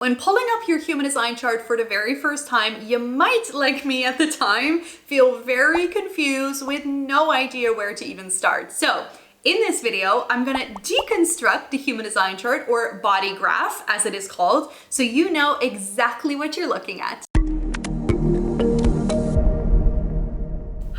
When pulling up your human design chart for the very first time, you might, like me at the time, feel very confused with no idea where to even start. So in this video, I'm gonna deconstruct the human design chart, or body graph as it is called, so you know exactly what you're looking at.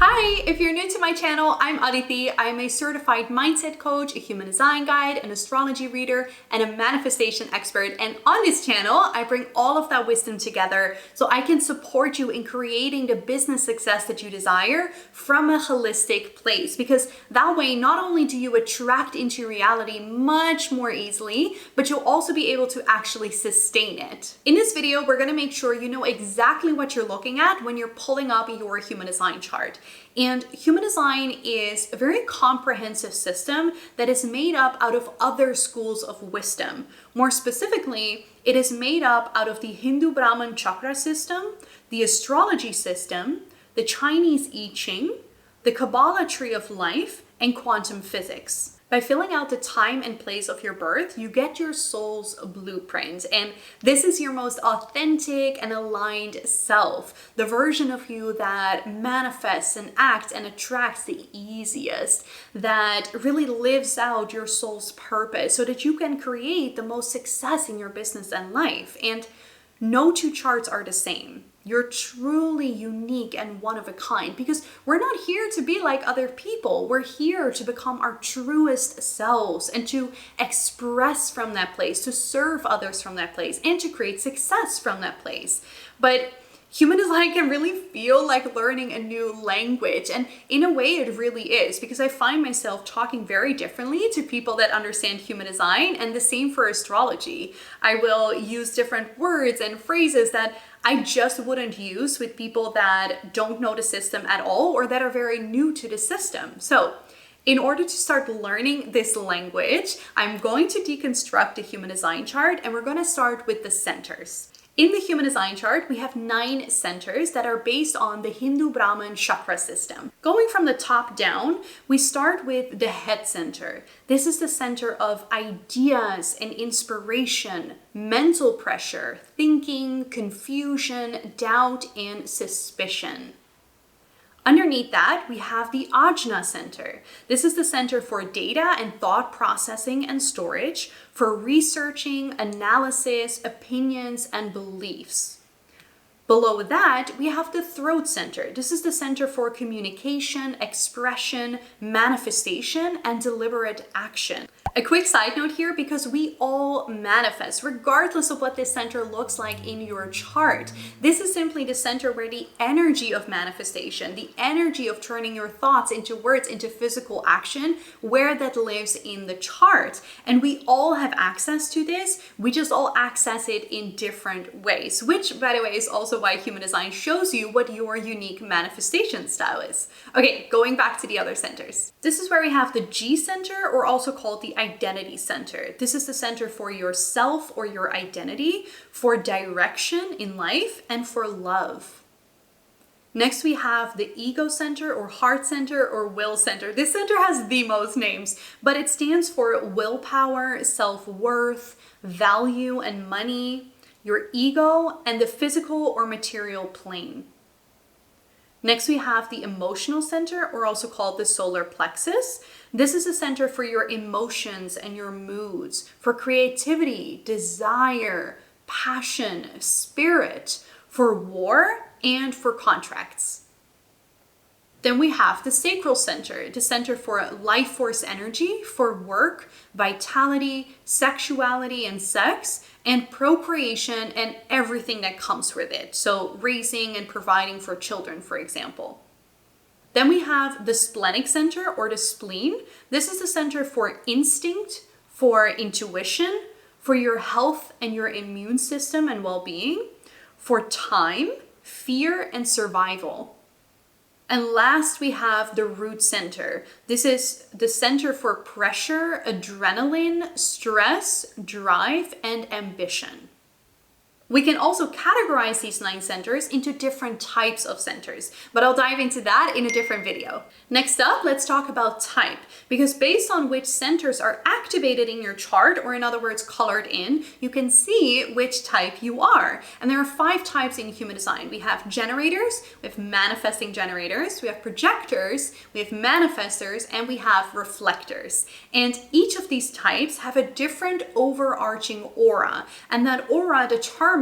Hi, if you're new to my channel, I'm Aditi. I'm a certified mindset coach, a human design guide, an astrology reader, and a manifestation expert. And on this channel, I bring all of that wisdom together so I can support you in creating the business success that you desire from a holistic place. Because that way, not only do you attract into reality much more easily, but you'll also be able to actually sustain it. In this video, we're gonna make sure you know exactly what you're looking at when you're pulling up your human design chart. And human design is a very comprehensive system that is made up out of other schools of wisdom. More specifically, it is made up out of the Hindu Brahman chakra system, the astrology system, the Chinese I Ching, the Kabbalah tree of life, and quantum physics. By filling out the time and place of your birth, you get your soul's blueprint. And this is your most authentic and aligned self, the version of you that manifests and acts and attracts the easiest, that really lives out your soul's purpose so that you can create the most success in your business and life. And no two charts are the same. You're truly unique and one of a kind, because we're not here to be like other people. We're here to become our truest selves and to express from that place, to serve others from that place, and to create success from that place. But human design can really feel like learning a new language, and in a way it really is, because I find myself talking very differently to people that understand human design, and the same for astrology. I will use different words and phrases that I just wouldn't use with people that don't know the system at all or that are very new to the system. So in order to start learning this language, I'm going to deconstruct the human design chart, and we're going to start with the centers. In the human design chart, we have 9 centers that are based on the Hindu Brahman chakra system. Going from the top down, we start with the head center. This is the center of ideas and inspiration, mental pressure, thinking, confusion, doubt, and suspicion. Underneath that, we have the Ajna center. This is the center for data and thought processing and storage, for researching, analysis, opinions, and beliefs. Below that, we have the throat center. This is the center for communication, expression, manifestation, and deliberate action. A quick side note here, because we all manifest, regardless of what this center looks like in your chart. This is simply the center where the energy of manifestation, the energy of turning your thoughts into words, into physical action, where that lives in the chart. And we all have access to this. We just all access it in different ways, which, by the way, is also why human design shows you what your unique manifestation style is. Okay, going back to the other centers. This is where we have the G center, or also called the identity center. This is the center for yourself or your identity, for direction in life, and for love. Next, we have the ego center, or heart center, or will center. This center has the most names, but it stands for willpower, self-worth, value, and money, your ego, and the physical or material plane. Next, we have the emotional center, or also called the solar plexus. This is a center for your emotions and your moods, for creativity, desire, passion, spirit, for war, and for contracts. Then we have the sacral center, the center for life force energy, for work, vitality, sexuality and sex, and procreation and everything that comes with it. So raising and providing for children, for example. Then we have the splenic center, or the spleen. This is the center for instinct, for intuition, for your health and your immune system and well-being, for time, fear, and survival. And last, we have the root center. This is the center for pressure, adrenaline, stress, drive, and ambition. We can also categorize these 9 centers into different types of centers, but I'll dive into that in a different video. Next up, let's talk about type, because based on which centers are activated in your chart, or in other words, colored in, you can see which type you are. And there are 5 types in human design. We have generators, we have manifesting generators, we have projectors, we have manifestors, and we have reflectors. And each of these types have a different overarching aura, and that aura determines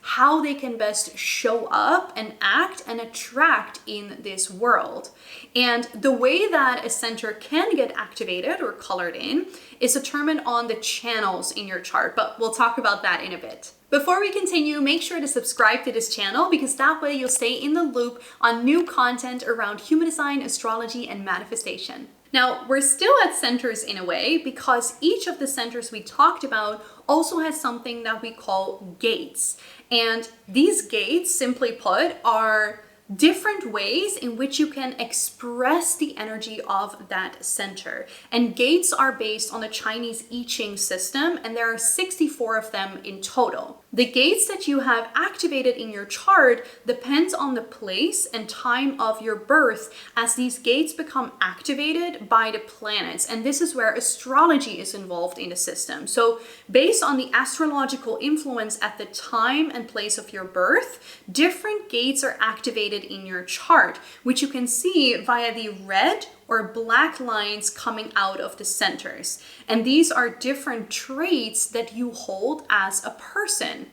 how they can best show up and act and attract in this world. And the way that a center can get activated or colored in is determined on the channels in your chart, but we'll talk about that in a bit. Before we continue, make sure to subscribe to this channel, because that way you'll stay in the loop on new content around human design, astrology, and manifestation. Now, we're still at centers in a way, because each of the centers we talked about also has something that we call gates. And these gates, simply put, are different ways in which you can express the energy of that center. And gates are based on the Chinese I Ching system, and there are 64 of them in total. The gates that you have activated in your chart depends on the place and time of your birth, as these gates become activated by the planets. And this is where astrology is involved in the system. So based on the astrological influence at the time and place of your birth, different gates are activated in your chart, which you can see via the red or black lines coming out of the centers. And these are different traits that you hold as a person.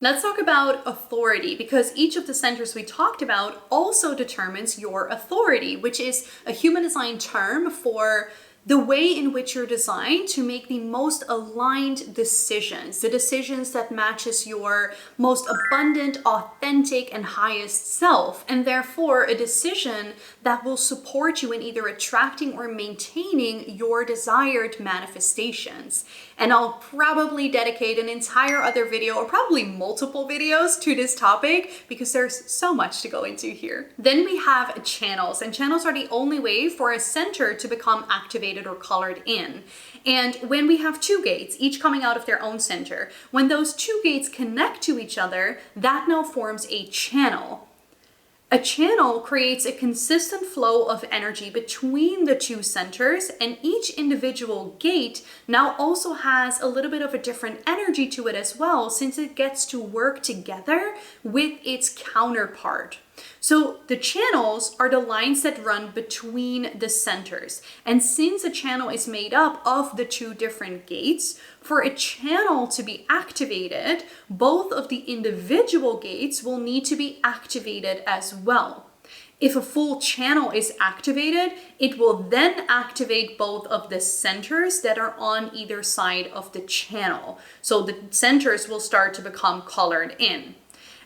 Let's talk about authority, because each of the centers we talked about also determines your authority, which is a human design term for the way in which you're designed to make the most aligned decisions, the decisions that matches your most abundant, authentic, and highest self, and therefore a decision that will support you in either attracting or maintaining your desired manifestations. And I'll probably dedicate an entire other video, or probably multiple videos, to this topic, because there's so much to go into here. Then we have channels, and channels are the only way for a center to become activated or colored in. And when we have 2 gates, each coming out of their own center, when those 2 gates connect to each other, that now forms a channel. A channel creates a consistent flow of energy between the 2 centers, and each individual gate now also has a little bit of a different energy to it as well, since it gets to work together with its counterpart. So the channels are the lines that run between the centers. And since a channel is made up of the 2 different gates, for a channel to be activated, both of the individual gates will need to be activated as well. If a full channel is activated, it will then activate both of the centers that are on either side of the channel. So the centers will start to become colored in.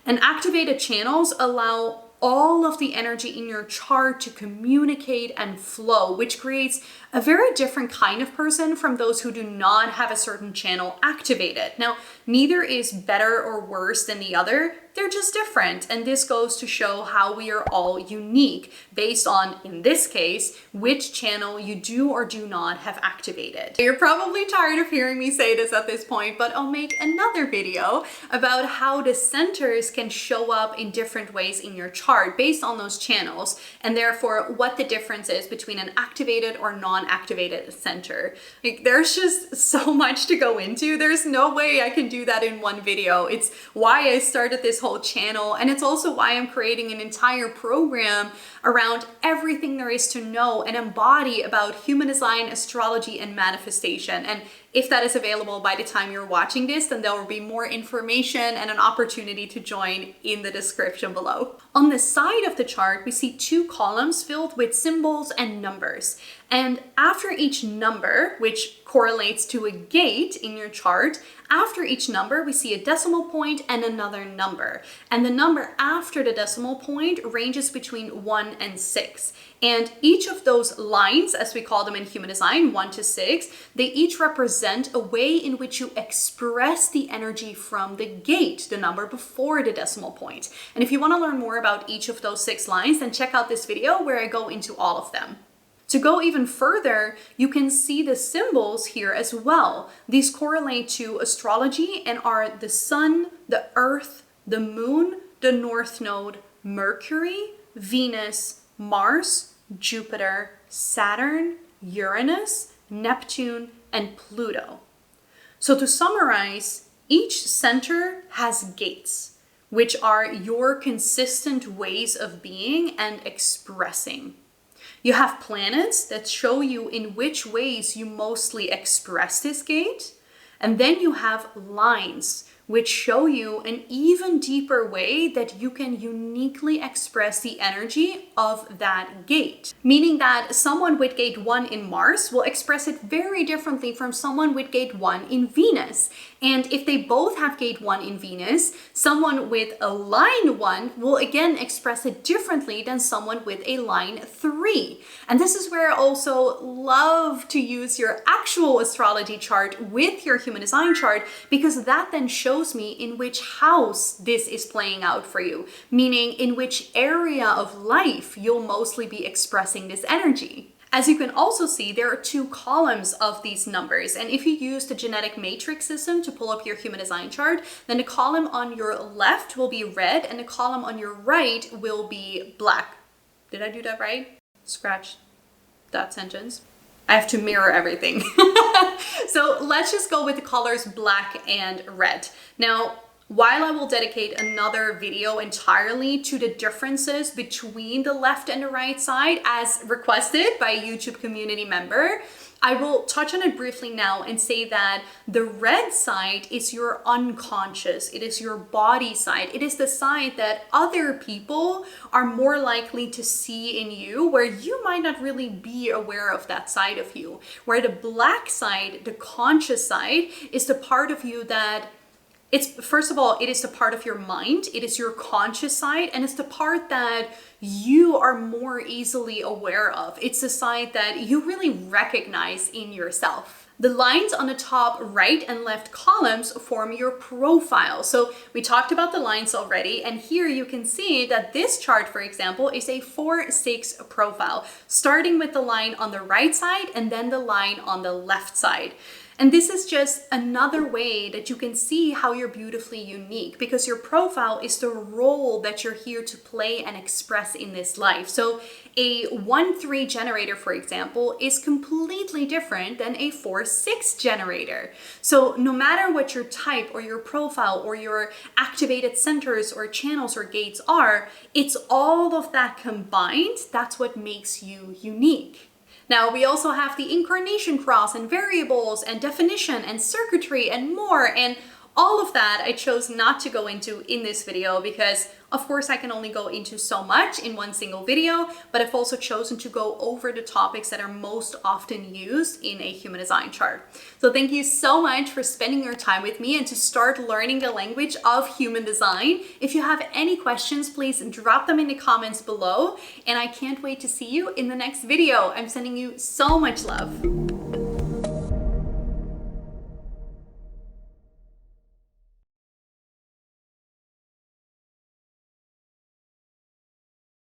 And activated channels allow all of the energy in your chart to communicate and flow, which creates a very different kind of person from those who do not have a certain channel activated. Now, neither is better or worse than the other. They're just different. And this goes to show how we are all unique based on, in this case, which channel you do or do not have activated. You're probably tired of hearing me say this at this point, but I'll make another video about how the centers can show up in different ways in your chart based on those channels, and therefore what the difference is between an activated or non-activated center. Like, there's just so much to go into. There's no way I can do that in one video. It's why I started this whole channel, and it's also why I'm creating an entire program around everything there is to know and embody about human design, astrology, and manifestation. And if that is available by the time you're watching this, then there will be more information and an opportunity to join in the description below. On the side of the chart, we see 2 columns filled with symbols and numbers. And after each number, which correlates to a gate in your chart, after each number, we see a decimal point and another number. And the number after the decimal point ranges between 1 and 6. And each of those lines, as we call them in human design, 1 to 6, they each represent a way in which you express the energy from the gate, the number before the decimal point. And if you want to learn more about each of those 6 lines, then check out this video where I go into all of them. To go even further, you can see the symbols here as well. These correlate to astrology and are the sun, the earth, the moon, the north node, Mercury, Venus, Mars, Jupiter, Saturn, Uranus, Neptune, and Pluto. So to summarize, each center has gates, which are your consistent ways of being and expressing. You have planets that show you in which ways you mostly express this gate. And then you have lines, which show you an even deeper way that you can uniquely express the energy of that gate. Meaning that someone with gate 1 in Mars will express it very differently from someone with gate 1 in Venus. And if they both have gate 1 in Venus, someone with a line 1 will again express it differently than someone with a line 3. And this is where I also love to use your actual astrology chart with your human design chart, because that then shows me in which house this is playing out for you, meaning in which area of life you'll mostly be expressing this energy. As you can also see, there are 2 columns of these numbers. And if you use the genetic matrix system to pull up your human design chart, then the column on your left will be red and the column on your right will be black. Did I do that right? Scratch that sentence. I have to mirror everything. So let's just go with the colors black and red. Now, while I will dedicate another video entirely to the differences between the left and the right side as requested by a YouTube community member, I will touch on it briefly now and say that the red side is your unconscious. It is your body side. It is the side that other people are more likely to see in you, where you might not really be aware of that side of you. Where the black side, the conscious side, is the part of you that first of all, it is the part of your mind, it is your conscious side, and it's the part that you are more easily aware of. It's the side that you really recognize in yourself. The lines on the top right and left columns form your profile. So we talked about the lines already, and here you can see that this chart, for example, is a 4-6 profile, starting with the line on the right side and then the line on the left side. And this is just another way that you can see how you're beautifully unique, because your profile is the role that you're here to play and express in this life. So a 1-3 generator, for example, is completely different than a 4-6 generator. So no matter what your type or your profile or your activated centers or channels or gates are, it's all of that combined. That's what makes you unique. Now, we also have the incarnation cross and variables and definition and circuitry and more, and all of that I chose not to go into in this video because, of course, I can only go into so much in one single video, but I've also chosen to go over the topics that are most often used in a human design chart. So thank you so much for spending your time with me and to start learning the language of human design. If you have any questions, please drop them in the comments below, and I can't wait to see you in the next video. I'm sending you so much love.